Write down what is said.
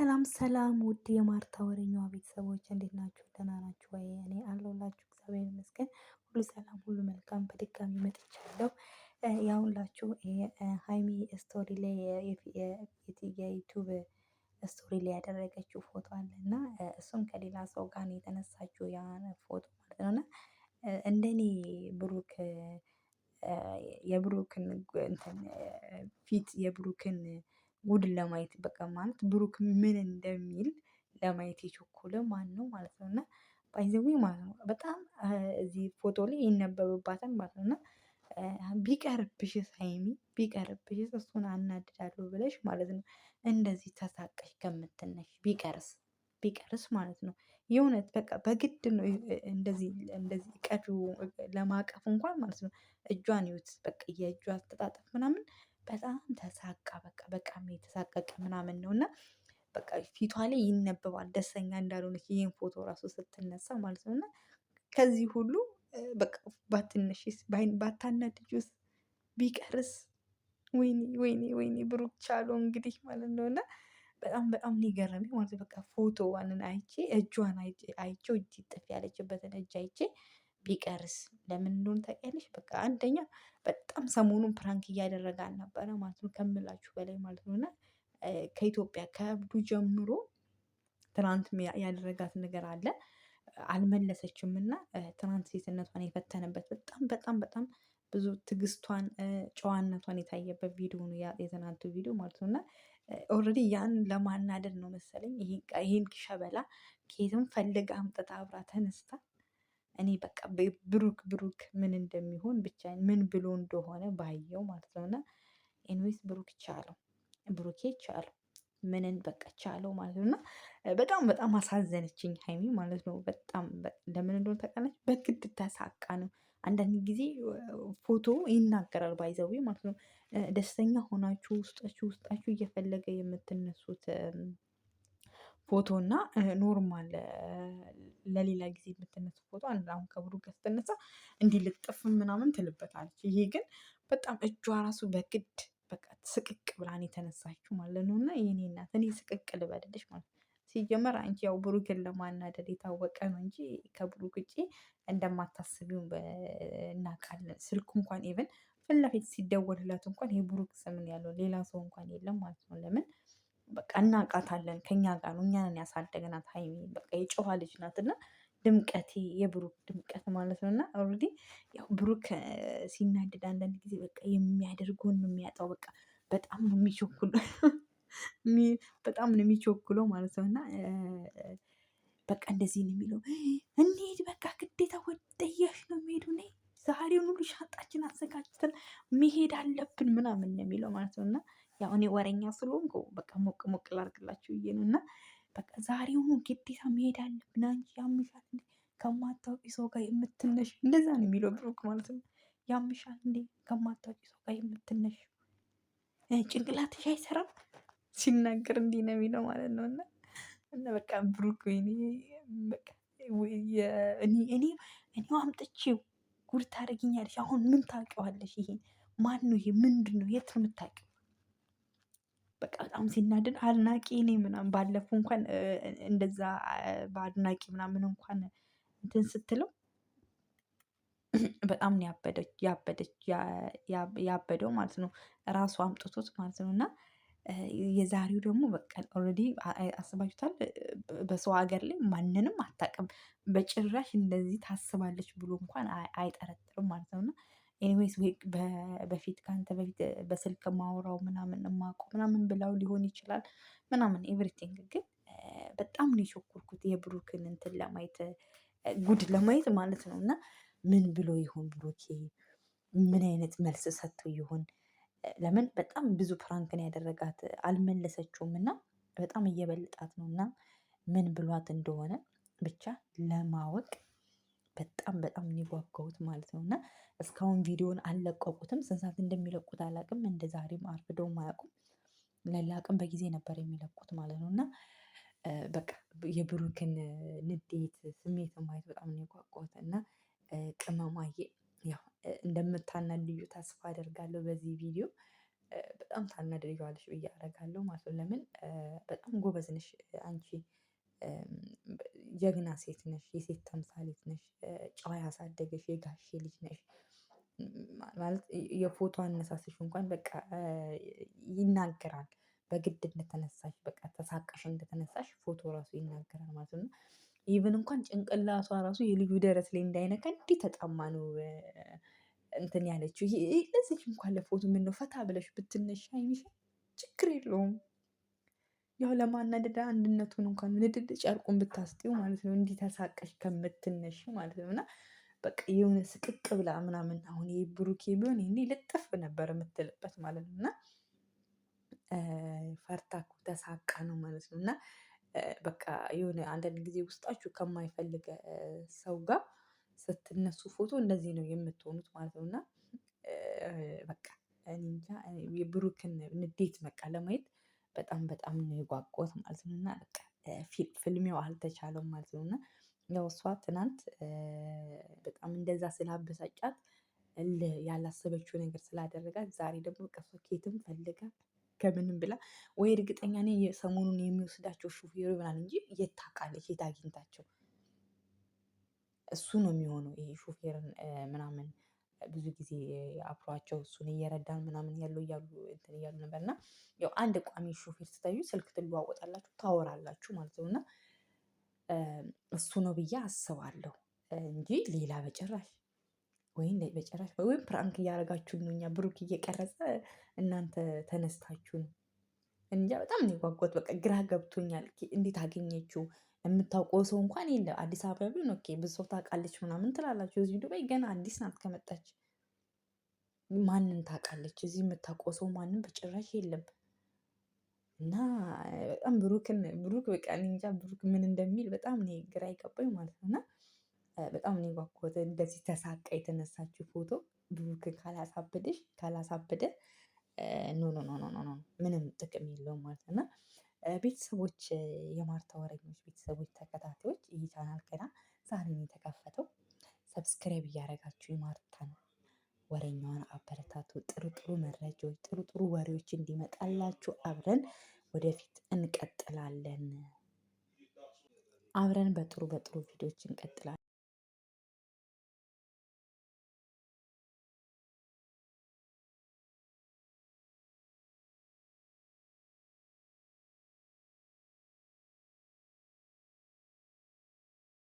ሰላም ሰላም ውድ የማርታ ወሬኛዋ ቤተሰቦች እንዴት ናችሁ? ደህና ናችሁ ወይ? እኔ አለሁላችሁ እግዚአብሔር ይመስገን ሁሉ ሰላም ሁሉ መልካም። በድጋሚ መጥቻለሁ። ያውላችሁ ሃይሚ ስቶሪ ላይ የዩቱብ ስቶሪ ላይ ያደረገችው ፎቶ አለ እና እሱም ከሌላ ሰው ጋር ነው የተነሳችው ያን ፎቶ ማለት ነው። እና እንደኔ ብሩክ የብሩክን እንትን ፊት የብሩክን ጉድ ለማየት በቃ ማለት ብሩክ ምን እንደሚል ለማየት የቸኮለ ማነው ማለት ነው። እና ባይ ዘ ዌይ ማለት ነው በጣም እዚህ ፎቶ ላይ ይነበብባታል ማለት ነው። እና ቢቀርብሽስ ሃይሚ ቢቀርብሽስ እሱን አናድዳለሁ ብለሽ ማለት ነው እንደዚህ ተሳቀሽ ከምትነሽ ቢቀርስ ማለት ነው። የእውነት በቃ በግድ ነው እንደዚህ ቀርቦ ለማቀፍ እንኳን ማለት ነው። እጇን ይዩት በቃ የእጇ አስተጣጠፍ ምናምን በጣም ተሳቃ በቃ የተሳቀቀ ምናምን ነው። እና በቃ ፊቷ ላይ ይነበባል ደስተኛ እንዳልሆነች ይሄን ፎቶ ራሱ ስትነሳ ማለት ነው። እና ከዚህ ሁሉ በቃ ባትነሺስ ባታናድጂውስ ቢቀርስ? ወይኔ ወይኔ ወይኔ ብሩክ ቻለው እንግዲህ ማለት ነው። እና በጣም በጣም ነው የገረመኝ ማለት ነው። በቃ ፎቶዋን አይቼ እጇን አይቼው እጅ ጥፍ ያለችበትን እጅ አይቼ ቢቀርስ ለምን እንደሆነ ታውቂያለሽ? በቃ አንደኛ በጣም ሰሞኑን ፕራንክ እያደረጋት ነበረ ማለት ነው ከምላችሁ በላይ ማለት ነው። እና ከኢትዮጵያ ከእብዱ ጀምሮ ትናንት ያደረጋት ነገር አለ አልመለሰችም። እና ትናንት ሴትነቷን የፈተነበት በጣም በጣም በጣም ብዙ ትዕግስቷን ጨዋነቷን የታየበት ቪዲዮ ነው የትናንቱ ቪዲዮ ማለት ነው። እና ኦልሬዲ ያን ለማናደድ ነው መሰለኝ ይሄን ሸበላ ከየትም ፈልጋ አምጥታ አብራ ተነስታ እኔ በቃ ብሩክ ምን እንደሚሆን ብቻ ምን ብሎ እንደሆነ ባየው ማለት ነው። እና ኤኒዌይስ ብሩክ ቻለው ብሩኬ ቻለው ምንን በቃ ቻለው ማለት ነው። እና በጣም በጣም አሳዘነችኝ ሃይሚ ማለት ነው። በጣም ለምን እንደሆነ ታውቃለች በግድ ተሳቃ ነው። አንዳንድ ጊዜ ፎቶ ይናገራል ባይ ዘ ዌይ ማለት ነው። ደስተኛ ሆናችሁ ውስጣችሁ እየፈለገ የምትነሱት ፎቶ እና ኖርማል ለሌላ ጊዜ የምትነሱት ፎቶ አንድ አሁን ከብሩክ ጋር ስትነሳ እንዲህ ልጥፍ ምናምን ትልበታለች። ይሄ ግን በጣም እጇ ራሱ በግድ በቃ ስቅቅ ብላ ነው የተነሳችው ማለት ነው። እና የኔ እናት እኔ ስቅቅ ልበልልሽ ማለት ነው። ሲጀመር አንቺ ያው ብሩክን ለማናደድ የታወቀ ነው እንጂ ከብሩክ ውጪ እንደማታስቢው እናውቃለን። ስልኩ እንኳን ኢቭን ፊት ለፊት ሲደወልላት እንኳን የብሩክ ስም ነው ያለው ሌላ ሰው እንኳን የለም ማለት ነው። ለምን በቃ እናውቃታለን ከእኛ ጋር ነው እኛን ያሳደግናት ሃይሚ በቃ የጨዋ ልጅ ናት። እና ድምቀቴ የብሩክ ድምቀት ማለት ነው። እና ኦልሬዲ ያው ብሩክ ሲናደድ አንዳንድ ጊዜ በቃ የሚያደርገውን ነው የሚያጣው በቃ በጣም ነው የሚቸኩለው በጣም ነው የሚቸኩለው ማለት ነው። እና በቃ እንደዚህ ነው የሚለው እንሂድ በቃ ግዴታ ወደየሽ ነው የሚሄዱ ነይ ዛሬውን ሁሉ ሻንጣችን አዘጋጅተን መሄድ አለብን ምናምን ነው የሚለው ማለት ነው። እና ያው እኔ ወሬኛ ስለሆንኩ በቃ ሞቅ ሞቅ ላድርግላችሁ ብዬ ነው። እና በቃ ዛሬውኑ ግዴታ መሄድ አለብን አንቺ ያምሻል እንዴ ከማታውቂ ሰው ጋር የምትነሽ እንደዛ ነው የሚለው ብሩክ ማለት ነው። ያምሻል እንዴ ከማታውቂ ሰው ጋር የምትነሽ ጭንቅላትሽ አይሰራም ሲናገር እንዲህ ነው የሚለው ማለት ነው። እና በቃ ብሩክ ወይኔ በቃ እኔው አምጥቼው ጉድ ታደርጊኛለሽ አሁን ምን ታውቂዋለሽ? ይሄ ማነው? ይሄ ምንድነው? የት ነው የምታውቂው? በቃ በጣም ሲናደድ አድናቂ እኔ ምናምን ባለፈው እንኳን እንደዛ በአድናቂ ምናምን እንኳን እንትን ስትለው በጣም ነው ያበደው ማለት ነው። ራሱ አምጥቶት ማለት ነው። እና የዛሬው ደግሞ በቃ ኦልሬዲ አስባችሁታል በሰው ሀገር ላይ ማንንም አታውቅም በጭራሽ እንደዚህ ታስባለች ብሎ እንኳን አይጠረጥርም ማለት ነው። እና ኤኒዌይስ በፊት ካንተ በፊት በስልክ ማውራው ምናምን የማውቀው ምናምን ብላው ሊሆን ይችላል ምናምን ኤቭሪቲንግ ግን በጣም ነው የቸኮልኩት የብሩክን እንትን ለማየት ጉድ ለማየት ማለት ነው። እና ምን ብሎ ይሆን ብሩኬ ምን አይነት መልስ ሰጥቶ ይሆን? ለምን በጣም ብዙ ፕራንክ ነው ያደረጋት አልመለሰችውም እና በጣም እየበለጣት ነው። እና ምን ብሏት እንደሆነ ብቻ ለማወቅ በጣም በጣም ነው የጓጓሁት ማለት ነው። እና እስካሁን ቪዲዮውን አልለቀቁትም ስንት ሰዓት እንደሚለቁት አላውቅም እንደ ዛሬም አርፍደውም አያውቁም። ለላቅም በጊዜ ነበር የሚለቁት ማለት ነው። እና በቃ የብሩክን ንዴት ስሜት ማየት በጣም ነው የጓጓሁት። እና ቅመሟዬ ያው እንደምታናድጁ ተስፋ አደርጋለሁ በዚህ ቪዲዮ በጣም ታናድጂዋለሽ ብዬ አደርጋለሁ ማለት ነው። ለምን በጣም ጎበዝ ነሽ አንቺ ጀግና ሴት ነሽ፣ የሴት ተምሳሌት ነሽ፣ ጨዋ ያሳደገሽ የጋሼ ልጅ ነሽ። ማለት የፎቶ አነሳስሽ እንኳን በቃ ይናገራል። በግድ እንደተነሳሽ በቃ ተሳቀሽ እንደተነሳሽ ፎቶ ራሱ ይናገራል ማለት ነው። ኢቭን እንኳን ጭንቅላቷ ራሱ የልጁ ደረት ላይ እንዳይነካ እንዲህ ተጣማ ነው እንትን ያለችው። ይሄ ለዚች እንኳን ለፎቶ ምነው ፈታ ብለሽ ብትነሺ አይምሽም? ችግር የለውም። ያው ለማናደድ አንድነቱን እንኳን ንድድ ጨርቁን ብታስጢው ማለት ነው። እንዲህ ተሳቀሽ ከምትነሺ ማለት ነው። እና በቃ የሆነ ስቅቅ ብላ ምናምን አሁን ይሄ ብሩኬ ቢሆን ይሄኔ ልጥፍ ነበር የምትልበት ማለት ነው። እና ፈርታ እኮ ተሳቃ ነው ማለት ነው። እና በቃ የሆነ አንዳንድ ጊዜ ውስጣችሁ ከማይፈልግ ሰው ጋር ስትነሱ ፎቶ እንደዚህ ነው የምትሆኑት ማለት ነው። እና በቃ እኔ እንጃ የብሩክን ንዴት በቃ ለማየት በጣም በጣም ነው የጓጓሁት ማለት ነው። እና በቃ ፍልሚያው አልተቻለውም ማለት ነው። እና ያው እሷ ትናንት በጣም እንደዛ ስላበሳጫት ያላሰበችው ነገር ስላደረጋት ዛሬ ደግሞ በቃ እሷ ከየትም ፈልጋ ከምንም ብላ ወይ እርግጠኛ ነኝ ሰሞኑን የሚወስዳቸው ሹፌሩ ይሆናል እንጂ የት ታውቃለች የት አግኝታቸው እሱ ነው የሚሆነው። ይሄ ሹፌርን ምናምን ብዙ ጊዜ አብሯቸው እሱን እየረዳን ምናምን ያለው እያሉ እንትን እያሉ ነበር። እና ያው አንድ ቋሚ ሹፌር ስታዩ ስልክ ትለዋወጣላችሁ ታወራላችሁ ማለት ነው። እና እሱ ነው ብዬ አስባለሁ እንጂ ሌላ በጭራሽ ወይም ፕራንክ እያደረጋችሁን ነው። እኛ ብሩክ እየቀረጸ እናንተ ተነስታችሁ ነው። እንጃ በጣም ነው የጓጓሁት። በቃ ግራ ገብቶኛል። እንዴት አገኘችው? የምታውቀው ሰው እንኳን የለም። አዲስ አበባ ቢሆን ኦኬ ብዙ ሰው ታውቃለች ምናምን ትላላችሁ። እዚህ ዱባይ ገና አዲስ ናት ከመጣች። ማንን ታውቃለች? እዚህ የምታውቀው ሰው ማንም በጭራሽ የለም። እና በጣም ብሩክ በቃ እኔ እንጃ ብሩክ ምን እንደሚል በጣም እኔ ግራ የገባኝ ማለት ነው። እና በጣም ነው የጓጓሁት። እንደዚህ ተሳቃ የተነሳችው ፎቶ ብሩክ ካላሳበደ ኖ ኖ ኖ ኖ ኖ ምንም ጥቅም የለውም ማለት ነው። እና ቤተሰቦች የማርታ ወረኞች ቤተሰቦች ተከታታዮች ይህ ቻናል ገና ዛሬ ነው የተከፈተው። ሰብስክራይብ እያደረጋችሁ የማርታን ወረኛዋን አበረታቱ። ጥሩ ጥሩ መረጃዎች ጥሩ ጥሩ ወሬዎች እንዲመጣላችሁ አብረን ወደፊት እንቀጥላለን። አብረን በጥሩ ቪዲዮዎች እንቀጥላለን።